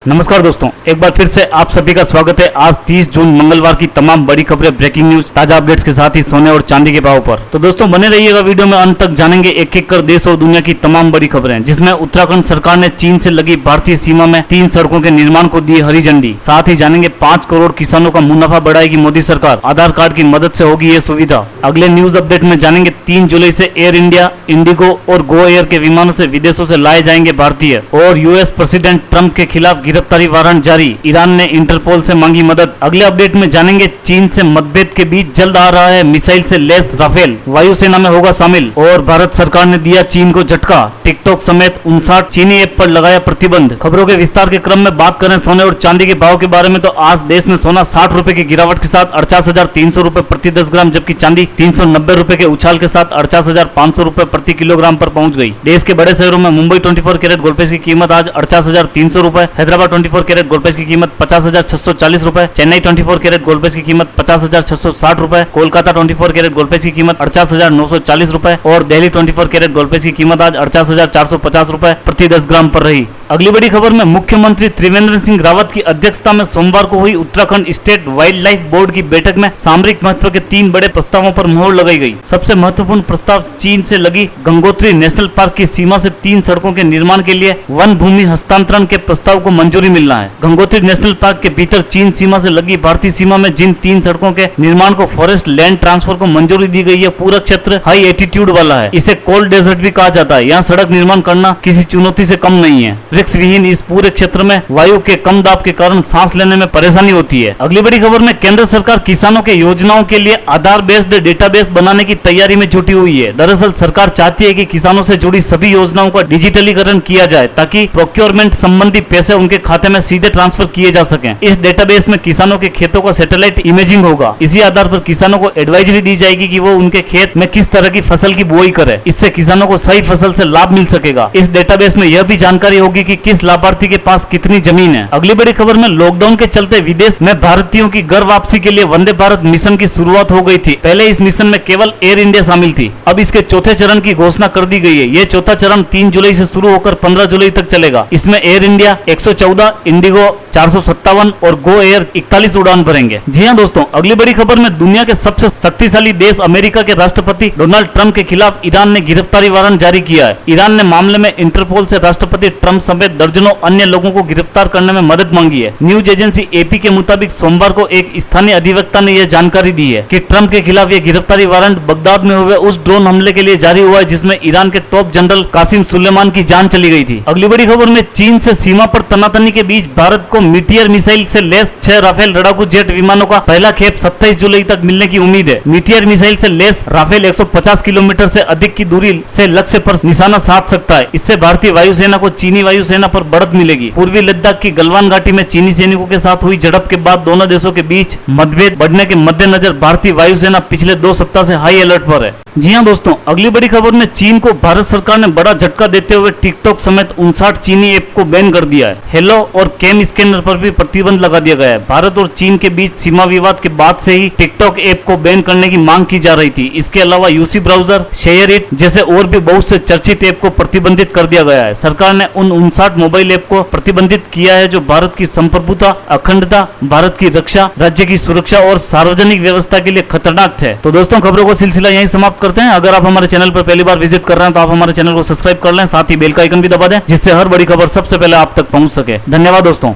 नमस्कार दोस्तों, एक बार फिर से आप सभी का स्वागत है। आज 30 जून मंगलवार की तमाम बड़ी खबरें, ब्रेकिंग न्यूज, ताजा अपडेट्स के साथ ही सोने और चांदी के भाव पर। तो दोस्तों बने रहिएगा वीडियो में, अंत तक जानेंगे एक एक कर देश और दुनिया की तमाम बड़ी खबरें, जिसमें उत्तराखंड सरकार ने चीन से लगी भारतीय सीमा में 3 सड़कों के निर्माण को दी हरी झंडी। साथ ही जानेंगे 5 करोड़ किसानों का मुनाफा बढ़ाएगी मोदी सरकार, आधार कार्ड की मदद से होगी ये सुविधा। अगले न्यूज अपडेट में जानेंगे 3 जुलाई से एयर इंडिया, इंडिगो और गो एयर के विमानों से विदेशों से लाए जाएंगे भारतीय। और यूएस प्रेसिडेंट ट्रंप के खिलाफ गिरफ्तारी वारंट जारी, ईरान ने इंटरपोल से मांगी मदद। अगले अपडेट में जानेंगे चीन से मतभेद के बीच जल्द आ रहा है मिसाइल से लैस राफेल, वायुसेना में होगा शामिल। और भारत सरकार ने दिया चीन को झटका, टिकटॉक समेत 59 चीनी ऐप पर लगाया प्रतिबंध। खबरों के विस्तार के क्रम में बात करें सोने और चांदी के भाव के बारे में, तो आज देश में सोना 60 रुपए की गिरावट के साथ 48,300 रुपए प्रति 10 ग्राम, जबकि चांदी 390 रुपए के उछाल के साथ 48,500 रुपए प्रति किलोग्राम पर पहुंच गई। देश के बड़े शहरों में मुंबई 24 कैरेट गोल्ड पेज की कीमत आज 48,300 रुपए, हैदराबाद 24 कैरेट गोल्ड पेज की कीमत 50,640 रुपए, चेन्नई 24 कैरेट गोल्ड पेज की कीमत 50,660 रुपए, कोलकाता 24 कैरेट गोल्ड पेज की कीमत 48,940 रुपए और दिल्ली 24 कैरेट गोल्ड पेज की कीमत आज 48,450 रुपए प्रति 10 ग्राम पर रही। अगली बड़ी खबर में मुख्यमंत्री त्रिवेंद्र सिंह रावत की अध्यक्षता में सोमवार को हुई Uttarakhand state wild life board की बैठक में सामरिक महत्व के 3 बड़े प्रस्तावों पर मोहर लगाई गई। सबसे महत्वपूर्ण प्रस्ताव चीन से लगी गंगोत्री नेशनल पार्क की सीमा से 3 सड़कों के निर्माण के लिए वन भूमि हस्तांतरण के प्रस्ताव को मंजूरी मिलना है। गंगोत्री नेशनल पार्क के भीतर चीन सीमा से लगी भारतीय सीमा में जिन 3 सड़कों के निर्माण को फॉरेस्ट लैंड ट्रांसफर को मंजूरी दी गई है, पूरा क्षेत्र हाई एटीट्यूड वाला है। इसे कोल्ड डेजर्ट भी कहा जाता है। यहाँ सड़क निर्माण करना किसी चुनौती से कम नहीं है। वृक्ष विहीन इस पूरे क्षेत्र में वायु के कम दाब के कारण सांस लेने में परेशानी होती है। अगली बड़ी खबर में केंद्र सरकार किसानों के योजनाओं के लिए आधार बेस्ड डेटाबेस बनाने की तैयारी में जुटी हुई है। दरअसल सरकार चाहती है कि किसानों से जुड़ी सभी योजनाओं का डिजिटलीकरण किया जाए, ताकि प्रोक्योरमेंट संबंधी पैसे उनके खाते में सीधे ट्रांसफर किए जा सकें। इस डेटाबेस में किसानों के खेतों का सैटेलाइट इमेजिंग होगा। इसी आधार पर किसानों को एडवाइजरी दी जाएगी कि वो उनके खेत में किस तरह की फसल की बुआई करे। इससे किसानों को सही फसल से लाभ मिल सकेगा। इस डेटाबेस में यह भी जानकारी होगी कि किस लाभार्थी के पास कितनी जमीन है। अगली बड़ी खबर में लॉकडाउन के चलते विदेश में भारतीयों की घर वापसी के लिए वंदे भारत मिशन की शुरुआत हो गई थी। पहले इस मिशन में केवल एयर इंडिया शामिल थी। अब इसके चौथे चरण की घोषणा कर दी गई है। यह चौथा चरण 3 जुलाई से शुरू होकर 15 जुलाई तक चलेगा। इसमें एयर इंडिया 114, इंडिगो 457 और गो एयर 41 उड़ान भरेंगे। जी हां दोस्तों, अगली बड़ी खबर में दुनिया के सबसे शक्तिशाली देश अमेरिका के राष्ट्रपति डोनाल्ड ट्रंप के खिलाफ ईरान ने गिरफ्तारी वारंट जारी किया है। ईरान ने मामले में इंटरपोल से राष्ट्रपति ट्रंप समेत दर्जनों अन्य लोगों को गिरफ्तार करने में मदद मांगी है। न्यूज एजेंसी एपी के मुताबिक सोमवार को एक स्थानीय अधिवक्ता ने यह जानकारी दी है कि ट्रंप के खिलाफ यह गिरफ्तारी वारंट बगदाद में हुए उस ड्रोन हमले के लिए जारी हुआ है जिसमें ईरान के टॉप जनरल कासिम सुलेमान की जान चली गई थी। अगली बड़ी खबर में चीन से सीमा पर तनातनी के बीच भारत को मीटियर मिसाइल से लैस 6 राफेल लड़ाकू जेट विमानों का पहला खेप 27 जुलाई तक मिलने की उम्मीद है। मीटियर मिसाइल से लैस राफेल 150 किलोमीटर से अधिक की दूरी से लक्ष्य पर निशाना साध सकता है। इससे भारतीय वायुसेना को चीनी वायुसेना पर बढ़त मिलेगी। पूर्वी लद्दाख की गलवान घाटी में चीनी सैनिकों के साथ हुई झड़प के बाद दोनों देशों के बीच मतभेद बढ़ने के मद्देनजर भारतीय वायुसेना पिछले 2 सप्ताह से हाई अलर्ट पर है। जी हां दोस्तों, अगली बड़ी खबर में चीन को भारत सरकार ने बड़ा झटका देते हुए टिकटॉक समेत 59 चीनी ऐप को बैन कर दिया है। हेलो और कैम स्कैनर पर भी प्रतिबंध लगा दिया गया है। भारत और चीन के बीच सीमा विवाद के बाद से ही टिकटॉक ऐप को बैन करने की मांग की जा रही थी। इसके अलावा यूसी ब्राउजर, शेयर इट जैसे और भी बहुत से चर्चित ऐप को प्रतिबंधित कर दिया गया है। सरकार ने उन 59 मोबाइल ऐप को प्रतिबंधित किया है जो भारत की संप्रभुता, अखंडता, भारत की रक्षा, राज्य की सुरक्षा और सार्वजनिक व्यवस्था के लिए खतरनाक थे। तो दोस्तों, खबरों का सिलसिला यहीं समाप्त करते हैं। अगर आप हमारे चैनल पर पहली बार विजिट कर रहे हैं तो आप हमारे चैनल को सब्सक्राइब कर लें, साथ ही बेल का आइकन भी दबा दें, जिससे हर बड़ी खबर सबसे पहले आप तक पहुंच सके। धन्यवाद दोस्तों।